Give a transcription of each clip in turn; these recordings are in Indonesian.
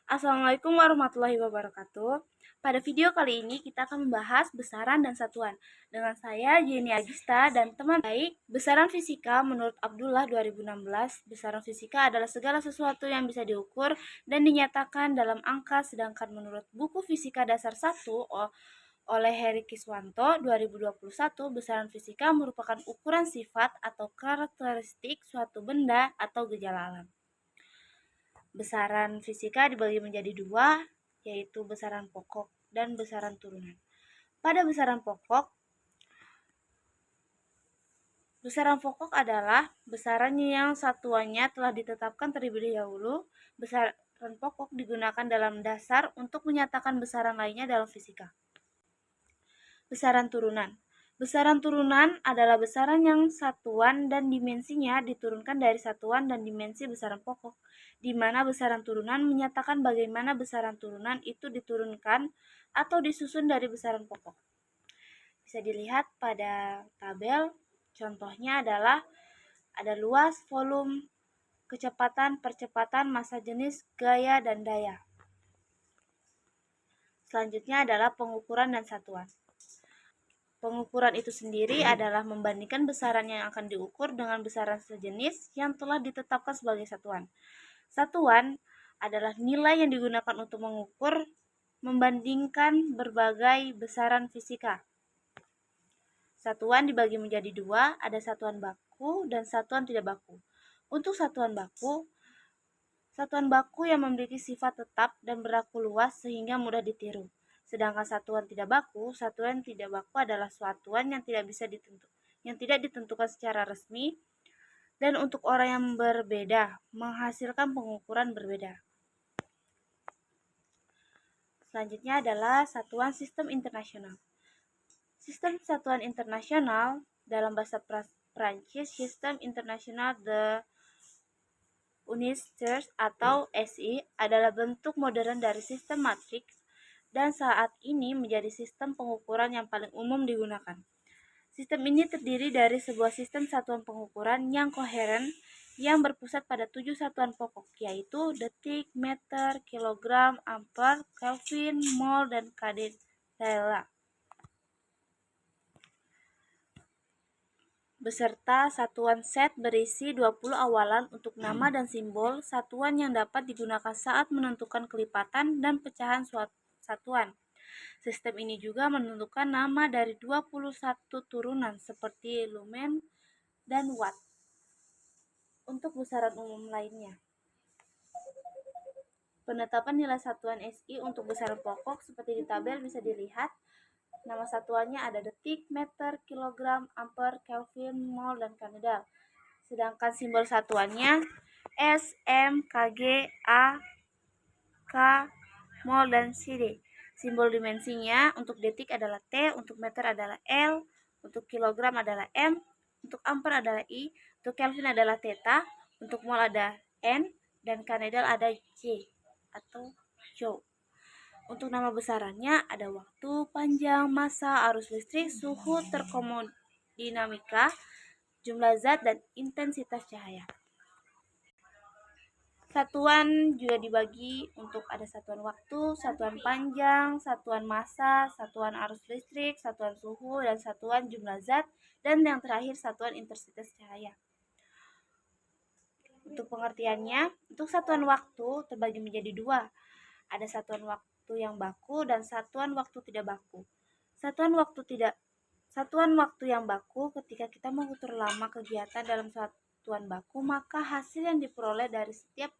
Assalamualaikum warahmatullahi wabarakatuh. Pada video kali ini kita akan membahas besaran dan satuan. Dengan saya Jenny Agista dan teman baik. Besaran fisika menurut Abdullah 2016, besaran fisika adalah segala sesuatu yang bisa diukur dan dinyatakan dalam angka, sedangkan menurut buku Fisika Dasar 1 oleh Heri Kiswanto 2021, besaran fisika merupakan ukuran sifat atau karakteristik suatu benda atau gejala alam. Besaran fisika dibagi menjadi dua, yaitu besaran pokok dan besaran turunan. Pada besaran pokok adalah besaran yang satuannya telah ditetapkan terlebih dahulu. Besaran pokok digunakan dalam dasar untuk menyatakan besaran lainnya dalam fisika. Besaran turunan. Besaran turunan adalah besaran yang satuan dan dimensinya diturunkan dari satuan dan dimensi besaran pokok, di mana besaran turunan menyatakan bagaimana besaran turunan itu diturunkan atau disusun dari besaran pokok. Bisa dilihat pada tabel, contohnya adalah ada luas, volume, kecepatan, percepatan, massa jenis, gaya, dan daya. Selanjutnya adalah pengukuran dan satuan. Pengukuran itu sendiri adalah membandingkan besaran yang akan diukur dengan besaran sejenis yang telah ditetapkan sebagai satuan. Satuan adalah nilai yang digunakan untuk mengukur membandingkan berbagai besaran fisika. Satuan dibagi menjadi dua, ada satuan baku dan satuan tidak baku. Untuk satuan baku yang memiliki sifat tetap dan berlaku luas sehingga mudah ditiru. Sedangkan satuan tidak baku adalah satuan yang tidak ditentukan secara resmi dan untuk orang yang berbeda menghasilkan pengukuran berbeda. Selanjutnya adalah satuan sistem internasional. Sistem satuan internasional dalam bahasa Prancis, Sistem International de Unité atau SI adalah bentuk modern dari sistem matriks dan saat ini menjadi sistem pengukuran yang paling umum digunakan. Sistem ini terdiri dari sebuah sistem satuan pengukuran yang koheren yang berpusat pada 7 satuan pokok, yaitu detik, meter, kilogram, ampere, kelvin, mol, dan kadetela, beserta satuan set berisi 20 awalan untuk nama dan simbol satuan yang dapat digunakan saat menentukan kelipatan dan pecahan satuan. Sistem ini juga menentukan nama dari 21 turunan seperti lumen dan watt. Untuk besaran umum lainnya, penetapan nilai satuan SI untuk besaran pokok seperti di tabel bisa dilihat. Nama satuannya ada detik, meter, kilogram, ampere, kelvin, mol, dan kanedal. Sedangkan simbol satuannya S, M, Kg, A, K, mol, dan CD. Simbol dimensinya untuk detik adalah T, untuk meter adalah L, untuk kilogram adalah M, untuk ampere adalah I, untuk kelvin adalah theta, untuk mol ada N, dan kanedal ada J atau Joule. Untuk nama besarannya ada waktu, panjang, massa, arus listrik, suhu, termodinamika, jumlah zat, dan intensitas cahaya. Satuan juga dibagi untuk ada satuan waktu, satuan panjang, satuan massa, satuan arus listrik, satuan suhu, dan satuan jumlah zat, dan yang terakhir satuan intensitas cahaya. Untuk pengertiannya, untuk satuan waktu terbagi menjadi dua. Ada satuan waktu yang baku dan satuan waktu tidak baku. Satuan waktu yang baku ketika kita mengukur lama kegiatan dalam satuan baku, maka hasil yang diperoleh dari setiap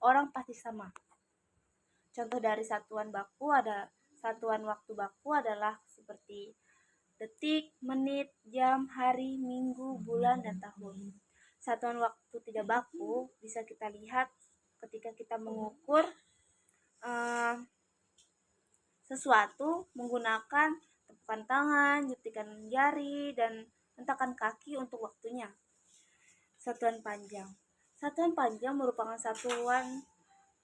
orang pasti sama. Contoh dari satuan waktu baku adalah seperti detik, menit, jam, hari, minggu, bulan, dan tahun. Satuan waktu tidak baku bisa kita lihat ketika kita mengukur sesuatu menggunakan tepukan tangan, jentikan jari, dan hentakan kaki untuk waktunya. Satuan panjang. Satuan panjang merupakan satuan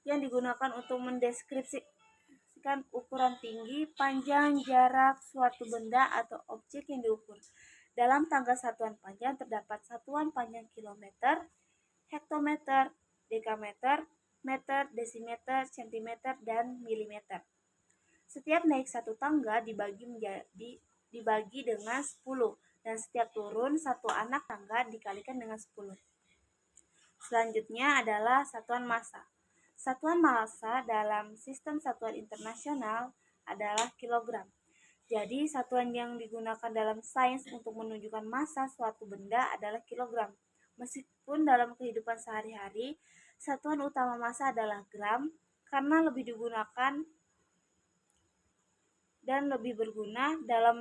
yang digunakan untuk mendeskripsikan ukuran tinggi, panjang, jarak suatu benda atau objek yang diukur. Dalam tangga satuan panjang terdapat satuan panjang kilometer, hektometer, dekameter, meter, desimeter, sentimeter, dan milimeter. Setiap naik satu tangga dibagi dengan 10, dan setiap turun satu anak tangga dikalikan dengan 10. Selanjutnya adalah satuan massa. Satuan massa dalam sistem satuan internasional adalah kilogram. Jadi, satuan yang digunakan dalam sains untuk menunjukkan massa suatu benda adalah kilogram. Meskipun dalam kehidupan sehari-hari, satuan utama massa adalah gram, karena lebih digunakan dan lebih berguna dalam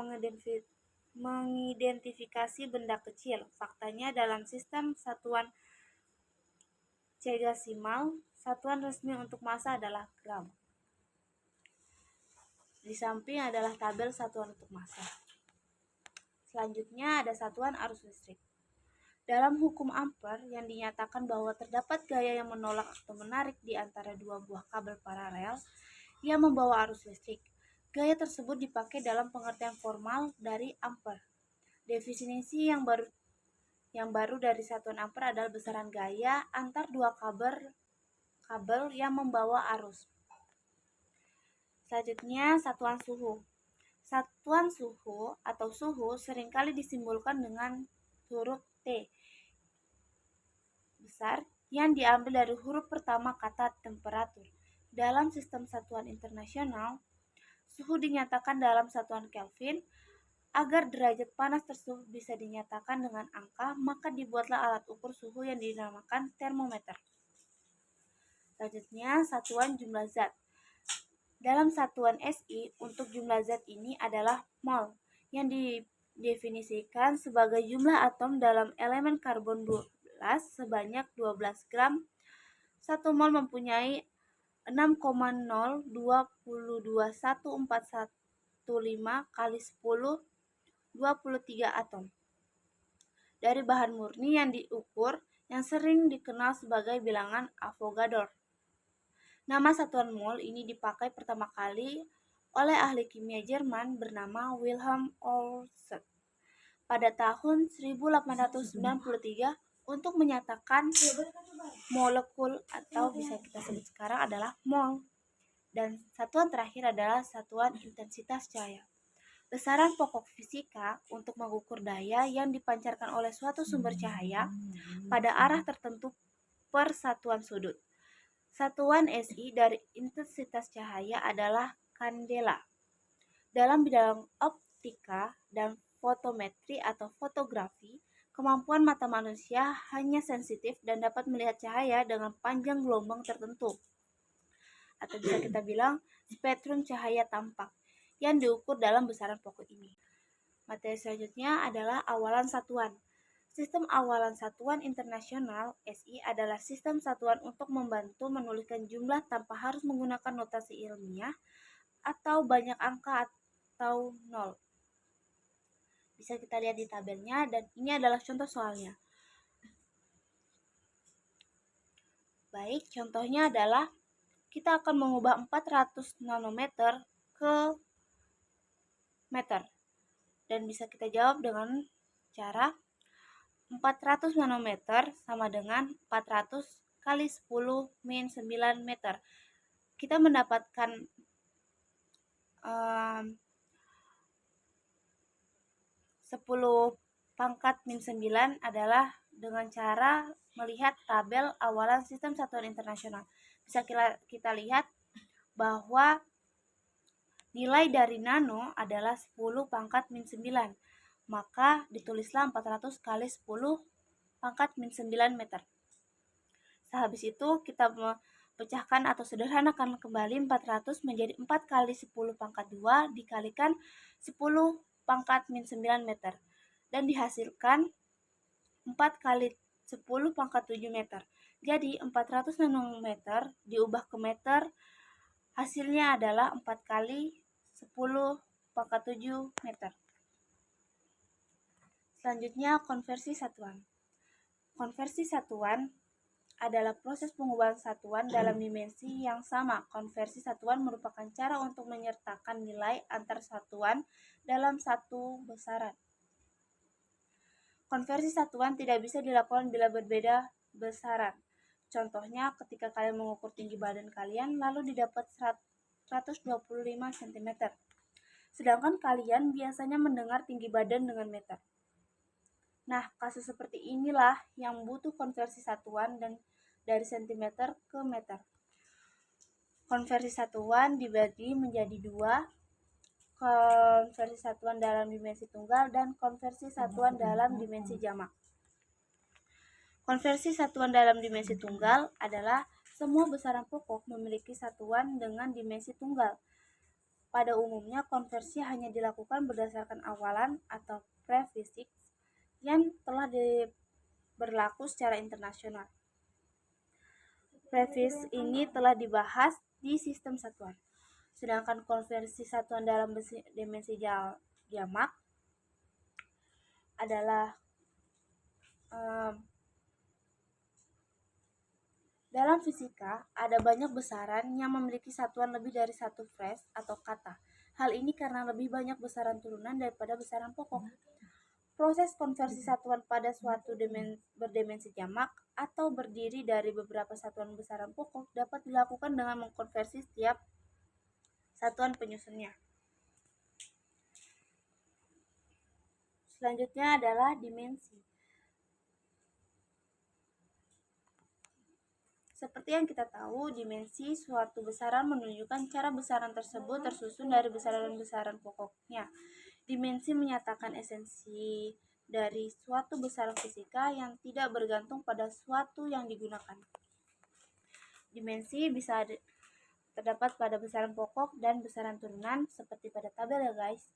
mengidentifikasi benda kecil. Faktanya, dalam sistem satuan hexadesimal, satuan resmi untuk massa adalah gram. Di samping adalah tabel satuan untuk massa. Selanjutnya ada satuan arus listrik. Dalam hukum Ampere yang dinyatakan bahwa terdapat gaya yang menolak atau menarik di antara dua buah kabel paralel yang membawa arus listrik. Gaya tersebut dipakai dalam pengertian formal dari Ampere. Definisi yang baru dari satuan Ampere adalah besaran gaya antar dua kabel yang membawa arus. Selanjutnya, satuan suhu. Satuan suhu atau suhu seringkali disimbolkan dengan huruf T besar yang diambil dari huruf pertama kata temperatur. Dalam sistem satuan internasional, suhu dinyatakan dalam satuan Kelvin. Agar derajat panas tersebut bisa dinyatakan dengan angka, maka dibuatlah alat ukur suhu yang dinamakan termometer. Selanjutnya, satuan jumlah zat. Dalam satuan SI, untuk jumlah zat ini adalah mol, yang didefinisikan sebagai jumlah atom dalam elemen karbon 12 sebanyak 12 gram. 1 mol mempunyai 6,02214115 kali 10 23 atom. Dari bahan murni yang diukur yang sering dikenal sebagai bilangan Avogadro. Nama satuan mol ini dipakai pertama kali oleh ahli kimia Jerman bernama Wilhelm Oltschuk pada tahun 1893 untuk menyatakan molekul atau bisa kita sebut sekarang adalah mol. Dan satuan terakhir adalah satuan intensitas cahaya. Besaran pokok fisika untuk mengukur daya yang dipancarkan oleh suatu sumber cahaya pada arah tertentu per satuan sudut. Satuan SI dari intensitas cahaya adalah kandela. Dalam bidang optika dan fotometri atau fotografi, kemampuan mata manusia hanya sensitif dan dapat melihat cahaya dengan panjang gelombang tertentu. Atau bisa kita bilang spektrum cahaya tampak yang diukur dalam besaran pokok ini. Materi selanjutnya adalah awalan satuan. Sistem awalan satuan internasional SI adalah sistem satuan untuk membantu menuliskan jumlah tanpa harus menggunakan notasi ilmiah atau banyak angka atau nol. Bisa kita lihat di tabelnya dan ini adalah contoh soalnya. Baik, contohnya adalah kita akan mengubah 400 nanometer ke meter. Dan bisa kita jawab dengan cara 400 nanometer sama dengan 400 kali 10 min 9 meter. Kita mendapatkan 10 pangkat min 9 adalah dengan cara melihat tabel awalan sistem satuan internasional. Bisa kita lihat bahwa nilai dari nano adalah 10 pangkat min 9. Maka ditulislah 400 kali 10 pangkat min 9 meter. Sehabis itu kita pecahkan atau sederhanakan kembali 400 menjadi 4 kali 10 pangkat 2 dikalikan 10 pangkat min 9 meter. Dan dihasilkan 4 kali 10 pangkat 7 meter. Jadi 400 nanometer diubah ke meter, hasilnya adalah 4 kali 10 pangkat 7 meter. Selanjutnya, konversi satuan. Konversi satuan adalah proses pengubahan satuan dalam dimensi yang sama. Konversi satuan merupakan cara untuk menyertakan nilai antar satuan dalam satu besaran. Konversi satuan tidak bisa dilakukan bila berbeda besaran. Contohnya ketika kalian mengukur tinggi badan kalian lalu didapat 125 cm. Sedangkan kalian biasanya mendengar tinggi badan dengan meter. Nah, kasus seperti inilah yang butuh konversi satuan dan dari sentimeter ke meter. Konversi satuan dibagi menjadi dua, konversi satuan dalam dimensi tunggal dan konversi satuan dalam dimensi jamak. Konversi satuan dalam dimensi tunggal adalah semua besaran pokok memiliki satuan dengan dimensi tunggal. Pada umumnya, konversi hanya dilakukan berdasarkan awalan atau prefix yang telah berlaku secara internasional. Prefix ini telah dibahas di sistem satuan. Sedangkan konversi satuan dalam dimensi jamak adalah dalam fisika, ada banyak besaran yang memiliki satuan lebih dari satu frase atau kata. Hal ini karena lebih banyak besaran turunan daripada besaran pokok. Proses konversi satuan pada suatu berdimensi jamak atau berdiri dari beberapa satuan besaran pokok dapat dilakukan dengan mengkonversi setiap satuan penyusunnya. Selanjutnya adalah dimensi. Seperti yang kita tahu, dimensi suatu besaran menunjukkan cara besaran tersebut tersusun dari besaran-besaran pokoknya. Dimensi menyatakan esensi dari suatu besaran fisika yang tidak bergantung pada suatu yang digunakan. Dimensi bisa terdapat pada besaran pokok dan besaran turunan seperti pada tabel ya guys.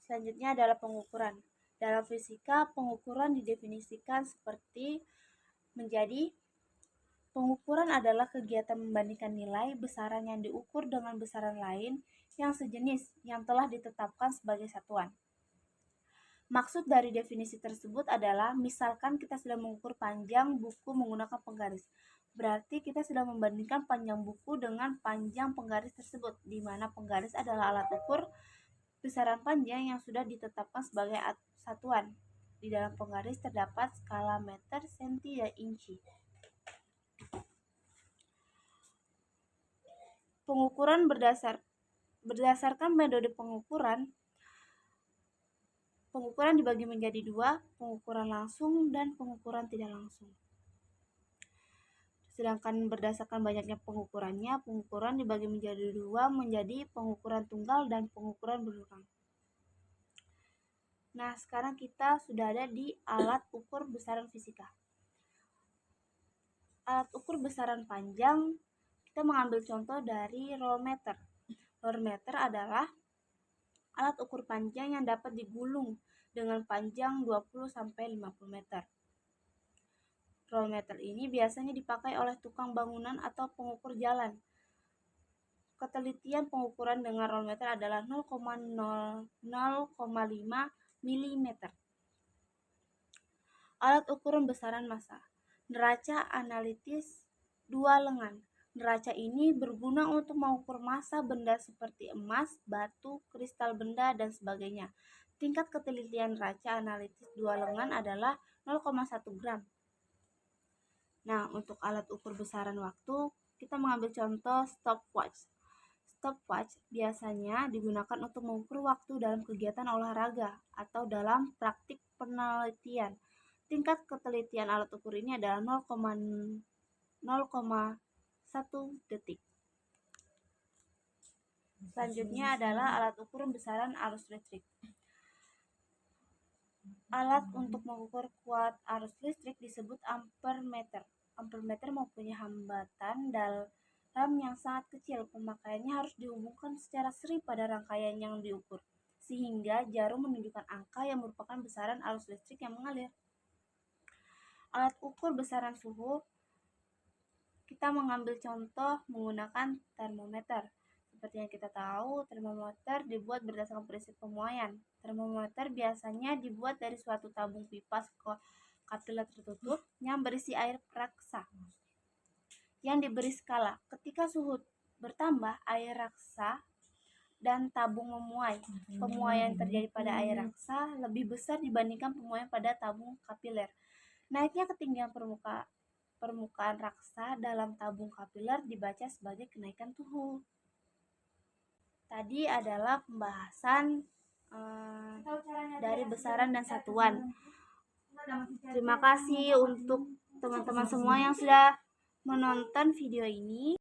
Selanjutnya adalah pengukuran. Dalam fisika, pengukuran didefinisikan seperti menjadi pengukuran adalah kegiatan membandingkan nilai besaran yang diukur dengan besaran lain yang sejenis yang telah ditetapkan sebagai satuan. Maksud dari definisi tersebut adalah misalkan kita sedang mengukur panjang buku menggunakan penggaris. Berarti kita sedang membandingkan panjang buku dengan panjang penggaris tersebut, di mana penggaris adalah alat ukur besaran panjang yang sudah ditetapkan sebagai satuan. Di dalam penggaris terdapat skala meter, senti, dan inci. Pengukuran berdasarkan metode pengukuran dibagi menjadi dua, pengukuran langsung dan pengukuran tidak langsung. Sedangkan berdasarkan banyaknya pengukurannya, pengukuran dibagi menjadi dua, menjadi pengukuran tunggal dan pengukuran berulang. Nah, sekarang kita sudah ada di alat ukur besaran fisika. Alat ukur besaran panjang, kita mengambil contoh dari rolmeter. Rolmeter adalah alat ukur panjang yang dapat digulung dengan panjang 20-50 meter. Rolmeter ini biasanya dipakai oleh tukang bangunan atau pengukur jalan. Ketelitian pengukuran dengan rolmeter adalah 0,5 mm. Alat ukuran besaran massa. Neraca analitis 2 lengan. Neraca ini berguna untuk mengukur massa benda seperti emas, batu, kristal benda, dan sebagainya. Tingkat ketelitian neraca analitis 2 lengan adalah 0,1 gram. Nah, untuk alat ukur besaran waktu, kita mengambil contoh stopwatch. Stopwatch biasanya digunakan untuk mengukur waktu dalam kegiatan olahraga atau dalam praktik penelitian. Tingkat ketelitian alat ukur ini adalah 0,1 detik. Selanjutnya adalah alat ukur besaran arus listrik. Alat untuk mengukur kuat arus listrik disebut ampermeter. Ampermeter mempunyai hambatan dalam yang sangat kecil. Pemakaiannya harus dihubungkan secara seri pada rangkaian yang diukur, sehingga jarum menunjukkan angka yang merupakan besaran arus listrik yang mengalir. Alat ukur besaran suhu, kita mengambil contoh menggunakan termometer. Seperti yang kita tahu, termometer dibuat berdasarkan prinsip pemuaian. Termometer biasanya dibuat dari suatu tabung pipa kapiler tertutup yang berisi air raksa yang diberi skala. Ketika suhu bertambah, air raksa dan tabung memuai. Pemuaian yang terjadi pada air raksa lebih besar dibandingkan pemuaian pada tabung kapiler. Naiknya ketinggian permukaan raksa dalam tabung kapiler dibaca sebagai kenaikan suhu. Tadi adalah pembahasan dari besaran dan satuan. Terima kasih untuk teman-teman semua yang sudah menonton video ini.